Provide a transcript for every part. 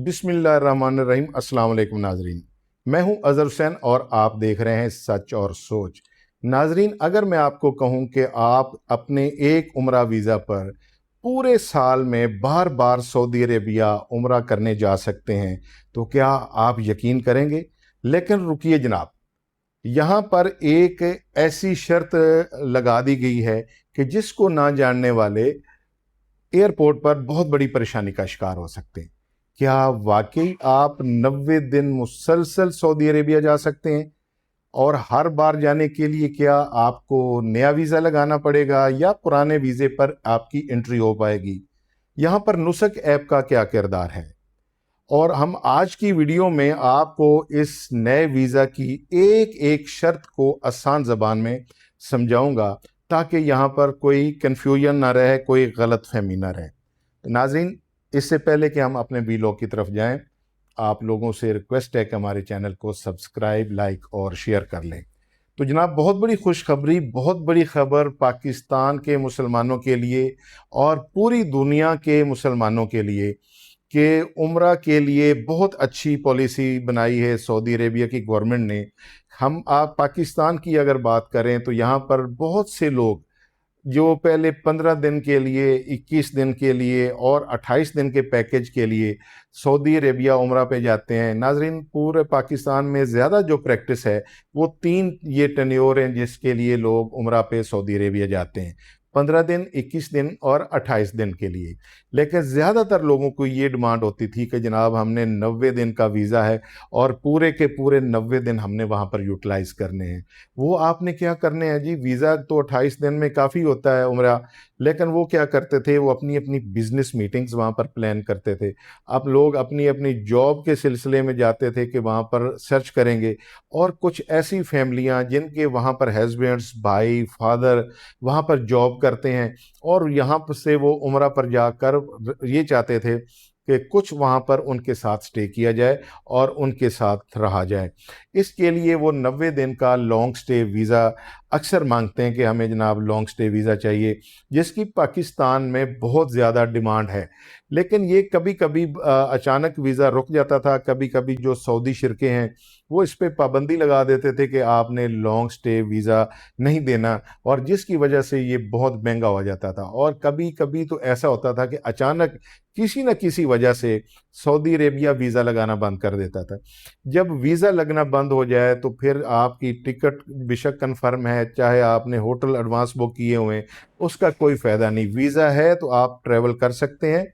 बिस्मिल्लाहिर्रहमानिर्रहीम। अस्सलाम वालेकुम नाजरीन, मैं हूं अज़हर हुसैन और आप देख रहे हैं सच और सोच। नाजरीन, अगर मैं आपको कहूं कि आप अपने एक उम्रा वीज़ा पर पूरे साल में बार बार सऊदी अरेबिया उम्रा करने जा सकते हैं तो क्या आप यकीन करेंगे? लेकिन रुकिए जनाब, यहाँ पर एक ऐसी शर्त लगा दी गई है कि जिसको ना जानने वाले एयरपोर्ट पर बहुत बड़ी परेशानी का शिकार हो सकते हैं। क्या वाकई आप 90 दिन मुसलसल सऊदी अरेबिया जा सकते हैं? और हर बार जाने के लिए क्या आपको नया वीज़ा लगाना पड़ेगा या पुराने वीज़े पर आपकी एंट्री हो पाएगी? यहाँ पर नुसक ऐप का क्या किरदार है? और हम आज की वीडियो में आपको इस नए वीज़ा की एक एक शर्त को आसान ज़बान में समझाऊंगा, ताकि यहाँ पर कोई कन्फ्यूजन ना रहे, कोई गलतफहमी ना रहे। तो नाज़रीन, इससे पहले कि हम अपने वीलॉग की तरफ जाएं, आप लोगों से रिक्वेस्ट है कि हमारे चैनल को सब्सक्राइब, लाइक और शेयर कर लें। तो जनाब, बहुत बड़ी खुशखबरी, बहुत बड़ी खबर पाकिस्तान के मुसलमानों के लिए और पूरी दुनिया के मुसलमानों के लिए कि उम्रा के लिए बहुत अच्छी पॉलिसी बनाई है सऊदी अरेबिया की गवर्नमेंट ने। हम आप पाकिस्तान की अगर बात करें तो यहाँ पर बहुत से लोग जो पहले 15 दिन के लिए, 21 दिन के लिए और 28 दिन के पैकेज के लिए सऊदी अरेबिया उम्रा पे जाते हैं। नाजरीन, पूरे पाकिस्तान में ज़्यादा जो प्रैक्टिस है वो 3 ये टेन्योर हैं जिसके लिए लोग उम्रा पे सऊदी अरेबिया जाते हैं: 15 दिन, 21 दिन और 28 दिन के लिए। लेकिन ज़्यादातर लोगों को ये डिमांड होती थी कि जनाब, हमने 90 दिन का वीज़ा है और पूरे के पूरे 90 दिन हमने वहाँ पर यूटिलाइज़ करने हैं। वो आपने क्या करने हैं जी? वीज़ा तो 28 दिन में काफ़ी होता है उम्रा, लेकिन वो क्या करते थे, वो अपनी अपनी बिजनेस मीटिंग्स वहाँ पर प्लान करते थे। अब लोग अपनी अपनी जॉब के सिलसिले में जाते थे कि वहाँ पर सर्च करेंगे, और कुछ ऐसी फैमिलियाँ जिनके वहाँ पर हस्बैंड्स, भाई, फादर वहाँ पर जॉब करते हैं और यहाँ पर से वो उम्रा पर जाकर ये चाहते थे कि कुछ वहाँ पर उनके साथ स्टे किया जाए और उनके साथ रहा जाए। इसके लिए वो 90 दिन का लॉन्ग स्टे वीज़ा अक्सर मांगते हैं कि हमें जनाब लॉन्ग स्टे वीज़ा चाहिए, जिसकी पाकिस्तान में बहुत ज़्यादा डिमांड है। लेकिन ये कभी कभी अचानक वीज़ा रुक जाता था। कभी कभी जो सऊदी शिरके हैं वो इस पर पाबंदी लगा देते थे कि आपने लॉन्ग स्टे वीज़ा नहीं देना, और जिसकी वजह से ये बहुत महंगा हो जाता था। और कभी कभी तो ऐसा होता था कि अचानक किसी न किसी वजह से सऊदी अरेबिया वीज़ा लगाना बंद कर देता था। जब वीज़ा लगना बंद हो जाए तो फिर आपकी टिकट बेशक कन्फर्म है, चाहे आपने होटल एडवांस बुक किए हुए हैं, उसका कोई फ़ायदा नहीं। वीज़ा है तो आप ट्रैवल कर सकते हैं,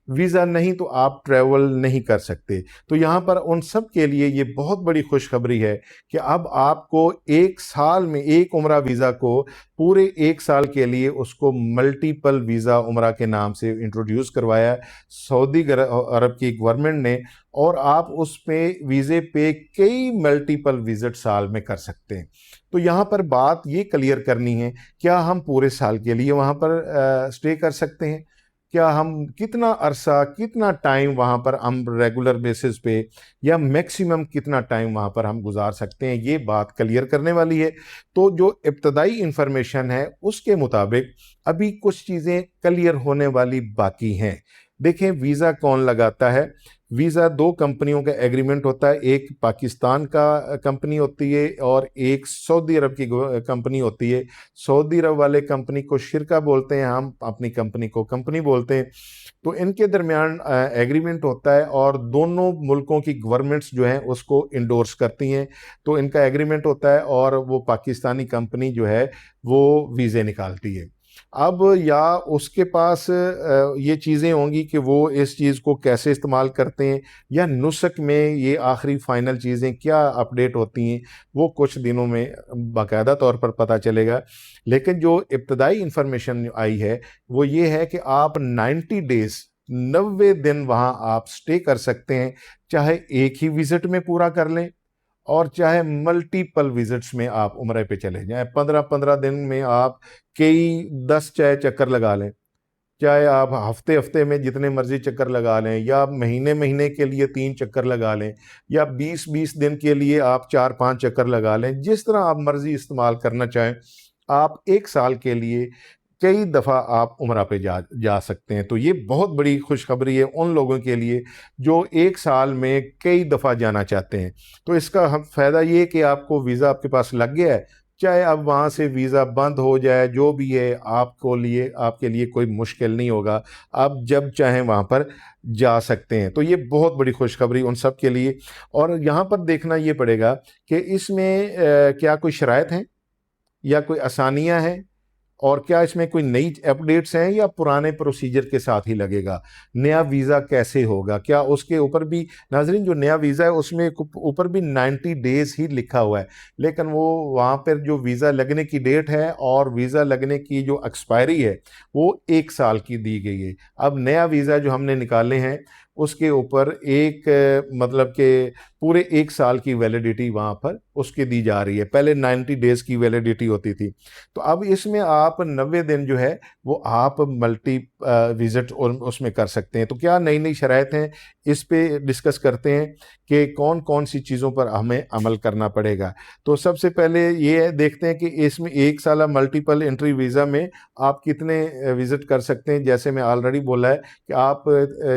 वीज़ा नहीं तो आप ट्रैवल नहीं कर सकते। तो यहाँ पर उन सब के लिए ये बहुत बड़ी खुशखबरी है कि अब आपको एक साल में एक उम्रा वीज़ा को पूरे एक साल के लिए उसको मल्टीपल वीज़ा उम्रा के नाम से इंट्रोड्यूस करवाया सऊदी अरब की गवर्नमेंट ने, और आप उस पे वीज़े पे कई मल्टीपल विजिट साल में कर सकते हैं। तो यहाँ पर बात ये क्लियर करनी है, क्या हम पूरे साल के लिए वहाँ पर स्टे कर सकते हैं? क्या हम कितना अरसा, कितना टाइम वहाँ पर हम रेगुलर बेसिस पे, या मैक्सिमम कितना टाइम वहाँ पर हम गुजार सकते हैं, ये बात क्लियर करने वाली है। तो जो इब्तदाई इंफॉर्मेशन है उसके मुताबिक अभी कुछ चीज़ें क्लियर होने वाली बाकी हैं। देखें, वीज़ा कौन लगाता है? वीज़ा दो कंपनियों का एग्रीमेंट होता है। एक पाकिस्तान का कंपनी होती है और एक सऊदी अरब की कंपनी होती है। सऊदी अरब वाले कंपनी को शिरका बोलते हैं, हम अपनी कंपनी को कंपनी बोलते हैं। तो इनके दरमियान एग्रीमेंट होता है और दोनों मुल्कों की गवर्नमेंट्स जो हैं उसको इंडोर्स करती हैं। तो इनका एग्रीमेंट होता है और वो पाकिस्तानी कंपनी जो है वो वीज़े निकालती है। अब या उसके पास ये चीज़ें होंगी कि वो इस चीज़ को कैसे इस्तेमाल करते हैं, या नुस्ख में ये आखिरी फ़ाइनल चीज़ें क्या अपडेट होती हैं, वो कुछ दिनों में बाकायदा तौर पर पता चलेगा। लेकिन जो इब्तदाई इंफॉर्मेशन आई है वो ये है कि आप 90 डेज़, 90 दिन वहाँ आप स्टे कर सकते हैं, चाहे एक ही विज़िट में पूरा कर लें और चाहे मल्टीपल विजिट्स में आप उम्रे पे चले जाएं। 15-15 दिन में आप कई 10 चाहे चक्कर लगा लें, चाहे आप हफ्ते हफ्ते में जितने मर्जी चक्कर लगा लें, या महीने महीने के लिए 3 चक्कर लगा लें, या 20-20 दिन के लिए आप 4-5 चक्कर लगा लें, जिस तरह आप मर्जी इस्तेमाल करना चाहें। आप एक साल के लिए कई दफ़ा आप उम्रा पे जा जा सकते हैं। तो ये बहुत बड़ी खुशखबरी है उन लोगों के लिए जो एक साल में कई दफ़ा जाना चाहते हैं। तो इसका हम फ़ायदा ये है कि आपको वीज़ा आपके पास लग गया है, चाहे अब वहाँ से वीज़ा बंद हो जाए, जो भी है आपके लिए कोई मुश्किल नहीं होगा। आप जब चाहें वहाँ पर जा सकते हैं। तो ये बहुत बड़ी खुशखबरी उन सब के लिए। और यहाँ पर देखना ये पड़ेगा कि इसमें क्या कोई शराइत हैं या कोई आसानियाँ हैं, और क्या इसमें कोई नई अपडेट्स हैं या पुराने प्रोसीजर के साथ ही लगेगा। नया वीज़ा कैसे होगा, क्या उसके ऊपर भी, नाजरीन जो नया वीज़ा है उसमें ऊपर भी 90 डेज़ ही लिखा हुआ है, लेकिन वो वहाँ पर जो वीज़ा लगने की डेट है और वीज़ा लगने की जो एक्सपायरी है वो 1 साल की दी गई है। अब नया वीज़ा जो हमने निकाले हैं उसके ऊपर एक मतलब कि पूरे 1 साल की वैलिडिटी वहाँ पर उसकी दी जा रही है। पहले 90 डेज़ की वैलिडिटी होती थी। तो अब इसमें आप 90 दिन जो है वो आप मल्टी विजिट और उसमें कर सकते हैं। तो क्या नई नई शराइत हैं, इस पे डिस्कस करते हैं कि कौन कौन सी चीज़ों पर हमें अमल करना पड़ेगा। तो सबसे पहले ये देखते हैं कि इसमें 1 साल मल्टीपल एंट्री वीज़ा में आप कितने विजिट कर सकते हैं। जैसे मैं ऑलरेडी बोला है कि आप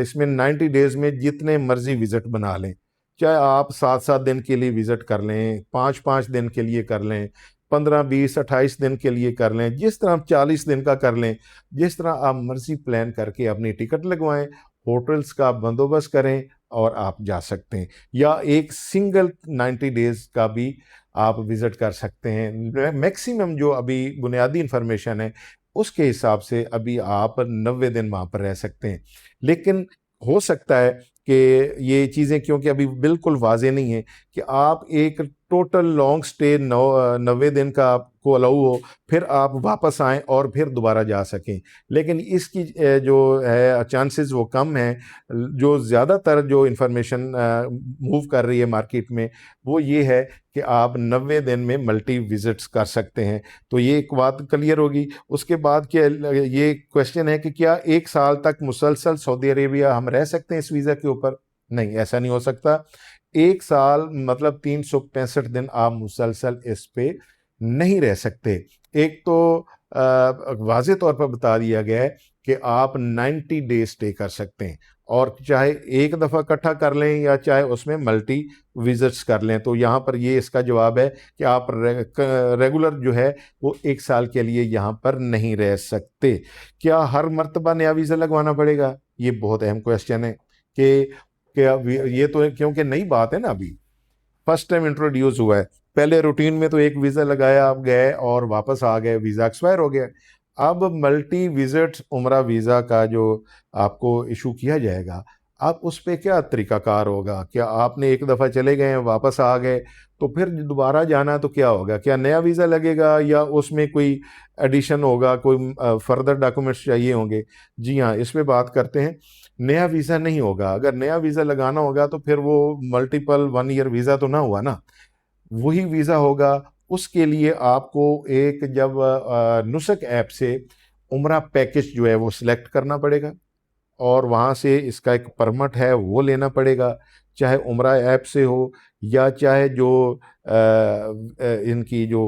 इसमें 90 डेज़ में जितने मर्जी विजिट बना लें, चाहे आप 7-7 दिन के लिए विजिट कर लें, 5-5 दिन के लिए कर लें, 15, 20, 28 दिन के लिए कर लें, जिस तरह आप 40 दिन का कर लें, जिस तरह आप मर्जी प्लान करके अपनी टिकट लगवाएं, होटल्स का बंदोबस्त करें और आप जा सकते हैं। या एक सिंगल 90 डेज़ का भी आप विजिट कर सकते हैं। मैक्सिमम जो अभी बुनियादी इंफॉर्मेशन है उसके हिसाब से अभी आप 90 दिन वहाँ पर रह सकते हैं। लेकिन हो सकता है कि ये चीज़ें, क्योंकि अभी बिल्कुल वाज़ेह नहीं है कि आप एक टोटल लॉन्ग स्टे 90 दिन का आपको अलाउ हो, फिर आप वापस आएँ और फिर दोबारा जा सकें। लेकिन इसकी जो है चांसेस वो कम हैं। जो ज़्यादातर जो इन्फॉर्मेशन मूव कर रही है मार्केट में वो ये है कि आप 90 दिन में मल्टी विजिट्स कर सकते हैं। तो ये एक बात क्लियर होगी। उसके बाद क्या ये क्वेश्चन है कि क्या 1 साल तक मुसलसल सऊदी अरेबिया हम रह सकते हैं इस वीज़ा के ऊपर? नहीं, ऐसा नहीं हो सकता। 1 साल मतलब 365 दिन आप मुसलसल इस पे नहीं रह सकते। एक तो वाज़ेह तौर पर बता दिया गया है कि आप 90 डेज़ स्टे कर सकते हैं, और चाहे एक दफ़ा इकट्ठा कर लें या चाहे उसमें मल्टी विजिट्स कर लें। तो यहाँ पर ये इसका जवाब है कि आप रेगुलर जो है वो 1 साल के लिए यहाँ पर नहीं रह सकते। क्या हर मर्तबा नया वीज़ा लगवाना पड़ेगा? ये बहुत अहम क्वेश्चन है कि क्या ये तो है, क्योंकि नई बात है ना, अभी फर्स्ट टाइम इंट्रोड्यूस हुआ है। पहले रूटीन में तो एक वीज़ा लगाया, आप गए और वापस आ गए, वीज़ा एक्सपायर हो गया। अब मल्टी विजिट उम्रा वीज़ा का जो आपको इशू किया जाएगा, अब उस पे क्या तरीकाकार होगा? क्या आपने एक दफ़ा चले गए वापस आ गए तो फिर दोबारा जाना तो क्या होगा? क्या नया वीज़ा लगेगा या उसमें कोई एडिशन होगा, कोई फर्दर डॉक्यूमेंट्स चाहिए होंगे? जी हाँ, इस पे बात करते हैं। नया वीज़ा नहीं होगा। अगर नया वीज़ा लगाना होगा तो फिर वो मल्टीपल 1 ईयर वीज़ा तो ना हुआ ना। वही वीज़ा होगा। उसके लिए आपको एक जब नुसक ऐप से उम्रा पैकेज जो है वो सिलेक्ट करना पड़ेगा, और वहाँ से इसका एक परमिट है वो लेना पड़ेगा। चाहे उम्रा ऐप से हो या चाहे जो इनकी जो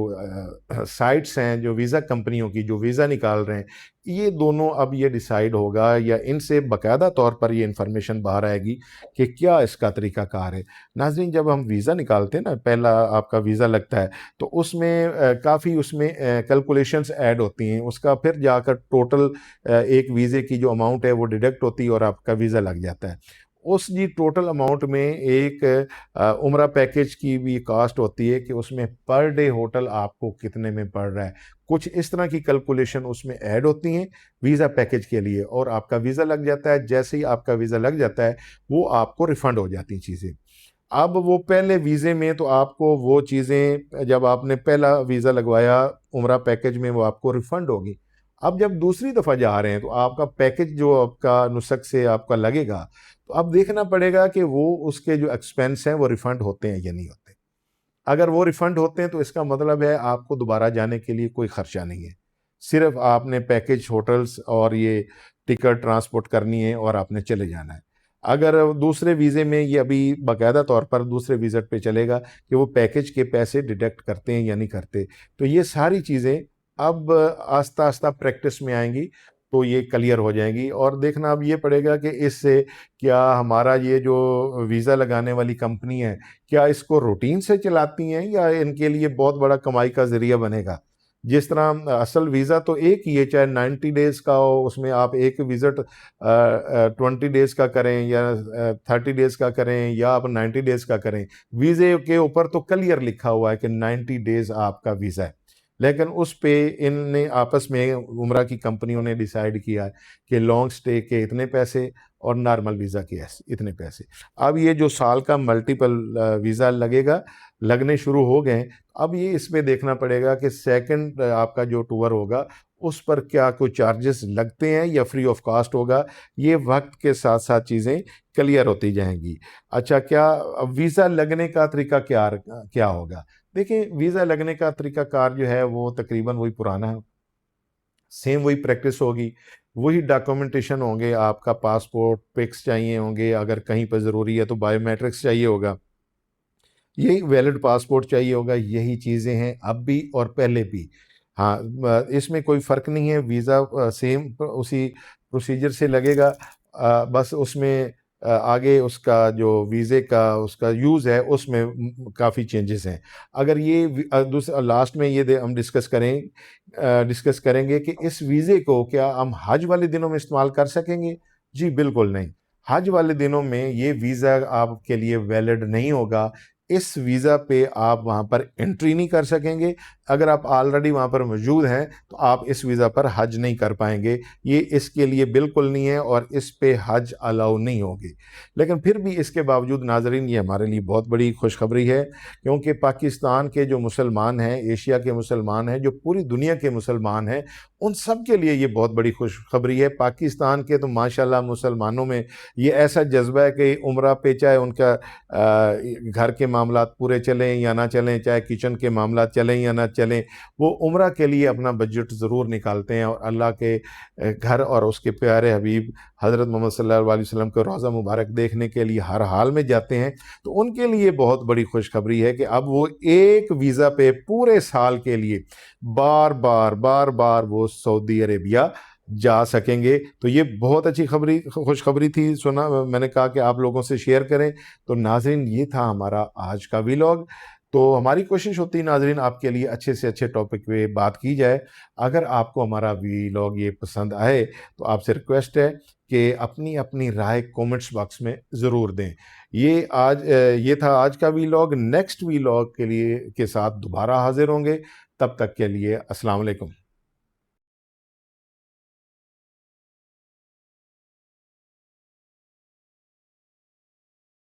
साइट्स हैं, जो वीज़ा कंपनियों की जो वीज़ा निकाल रहे हैं, ये दोनों अब ये डिसाइड होगा या इनसे बाकायदा तौर पर ये इन्फॉर्मेशन बाहर आएगी कि क्या इसका तरीक़ाकार है। नाज़रीन, जब हम वीज़ा निकालते हैं ना, पहला आपका वीज़ा लगता है तो उसमें काफ़ी उसमें कैलकुलेशंस ऐड होती हैं। उसका फिर जाकर टोटल एक वीज़े की जो अमाउंट है वो डिडक्ट होती है और आपका वीज़ा लग जाता है। उस जी टोटल अमाउंट में एक उम्रा पैकेज की भी कास्ट होती है कि उसमें पर डे होटल आपको कितने में पड़ रहा है। कुछ इस तरह की कैलकुलेशन उसमें ऐड होती हैं वीज़ा पैकेज के लिए, और आपका वीज़ा लग जाता है। जैसे ही आपका वीज़ा लग जाता है वो आपको रिफ़ंड हो जाती हैं चीज़ें। अब वो पहले वीज़े में तो आपको वो चीज़ें, जब आपने पहला वीज़ा लगवाया उम्रा पैकेज में, वो आपको रिफ़ंड होगी। अब जब दूसरी दफ़ा जा रहे हैं तो आपका पैकेज जो आपका नुस्ख से आपका लगेगा, तो अब देखना पड़ेगा कि वो उसके जो एक्सपेंस हैं वो रिफ़ंड होते हैं या नहीं होते। अगर वो रिफ़ंड होते हैं तो इसका मतलब है आपको दोबारा जाने के लिए कोई खर्चा नहीं है। सिर्फ़ आपने पैकेज होटल्स और ये टिकट ट्रांसपोर्ट करनी है और आपने चले जाना है। अगर दूसरे वीज़े में ये अभी बाकायदा तौर पर दूसरे विज़िट पे चलेगा कि वो पैकेज के पैसे डिडक्ट करते हैं या नहीं करते। तो ये सारी चीज़ें अब आस्ता आस्ता प्रैक्टिस में आएंगी तो ये क्लियर हो जाएंगी। और देखना अब ये पड़ेगा कि इससे क्या हमारा ये जो वीज़ा लगाने वाली कंपनी है, क्या इसको रूटीन से चलाती हैं या इनके लिए बहुत बड़ा कमाई का जरिया बनेगा। जिस तरह असल वीज़ा तो एक ही है, चाहे 90 डेज का हो, उसमें आप एक विजिट 20 डेज का करें या 30 डेज का करें या आप 90 डेज का करें, वीज़े के ऊपर तो क्लियर लिखा हुआ है कि 90 डेज आपका वीज़ा है। लेकिन उस पे इनने आपस में उम्रा की कंपनियों ने डिसाइड किया है कि लॉन्ग स्टे के इतने पैसे और नॉर्मल वीज़ा के इतने पैसे। अब ये जो साल का मल्टीपल वीज़ा लगने शुरू हो गए। अब ये इस पे देखना पड़ेगा कि सेकंड आपका जो टूर होगा उस पर क्या कोई चार्जेस लगते हैं या फ्री ऑफ कॉस्ट होगा। ये वक्त के साथ साथ चीज़ें क्लियर होती जाएंगी। अच्छा, क्या वीज़ा लगने का तरीका क्या क्या होगा। देखिए, वीज़ा लगने का तरीकाकार जो है वो तकरीबन वही पुराना है, सेम वही प्रैक्टिस होगी, वही डॉक्यूमेंटेशन होंगे। आपका पासपोर्ट पिक्स चाहिए होंगे, अगर कहीं पर ज़रूरी है तो बायोमेट्रिक्स चाहिए होगा, यही वैलिड पासपोर्ट चाहिए होगा। यही चीज़ें हैं अब भी और पहले भी। हाँ, इसमें कोई फ़र्क नहीं है, वीज़ा सेम उसी प्रोसीजर से लगेगा। बस उसमें आगे उसका जो वीज़े का उसका यूज़ है उसमें काफ़ी चेंजेस हैं। अगर ये दूसरा लास्ट में ये हम डिस्कस करेंगे कि इस वीज़े को क्या हम हज वाले दिनों में इस्तेमाल कर सकेंगे। जी बिल्कुल नहीं। हज वाले दिनों में ये वीज़ा आपके लिए वैलिड नहीं होगा। इस वीज़ा पे आप वहाँ पर एंट्री नहीं कर सकेंगे। अगर आप ऑलरेडी वहाँ पर मौजूद हैं तो आप इस वीज़ा पर हज नहीं कर पाएंगे। ये इसके लिए बिल्कुल नहीं है और इस पे हज अलाउ नहीं होगी। लेकिन फिर भी इसके बावजूद नाज़रीन, ये हमारे लिए बहुत बड़ी खुशखबरी है, क्योंकि पाकिस्तान के जो मुसलमान हैं, एशिया के मुसलमान हैं, जो पूरी दुनिया के मुसलमान हैं, उन सब के लिए ये बहुत बड़ी खुशखबरी है। पाकिस्तान के तो माशाल्लाह मुसलमानों में ये ऐसा जज्बा है कि उम्रा पे चाहे उनका घर के मामलात पूरे चलें या ना चलें, चाहे किचन के मामलात चलें या ना चलें, वो उम्रा के लिए अपना बजट ज़रूर निकालते हैं और अल्लाह के घर और उसके प्यारे हबीब हज़रत मोहम्मद सल्लल्लाहु अलैहि वसल्लम के रोज़ा मुबारक देखने के लिए हर हाल में जाते हैं। तो उनके लिए बहुत बड़ी खुशखबरी है कि अब वो एक वीज़ा पे पूरे साल के लिए बार बार वो सऊदी अरेबिया जा सकेंगे। तो ये बहुत अच्छी खुशखबरी थी, सुना मैंने कहा कि आप लोगों से शेयर करें। तो नाज़रीन, ये था हमारा आज का व्लॉग। तो हमारी कोशिश होती है नाज़रीन आपके लिए अच्छे से अच्छे टॉपिक पे बात की जाए। अगर आपको हमारा व्लॉग ये पसंद आए तो आपसे रिक्वेस्ट है कि अपनी अपनी राय कमेंट्स बॉक्स में ज़रूर दें। ये था आज का व्लॉग। नेक्स्ट व्लॉग के साथ दोबारा हाजिर होंगे। तब तक के लिए अस्सलाम वालेकुम।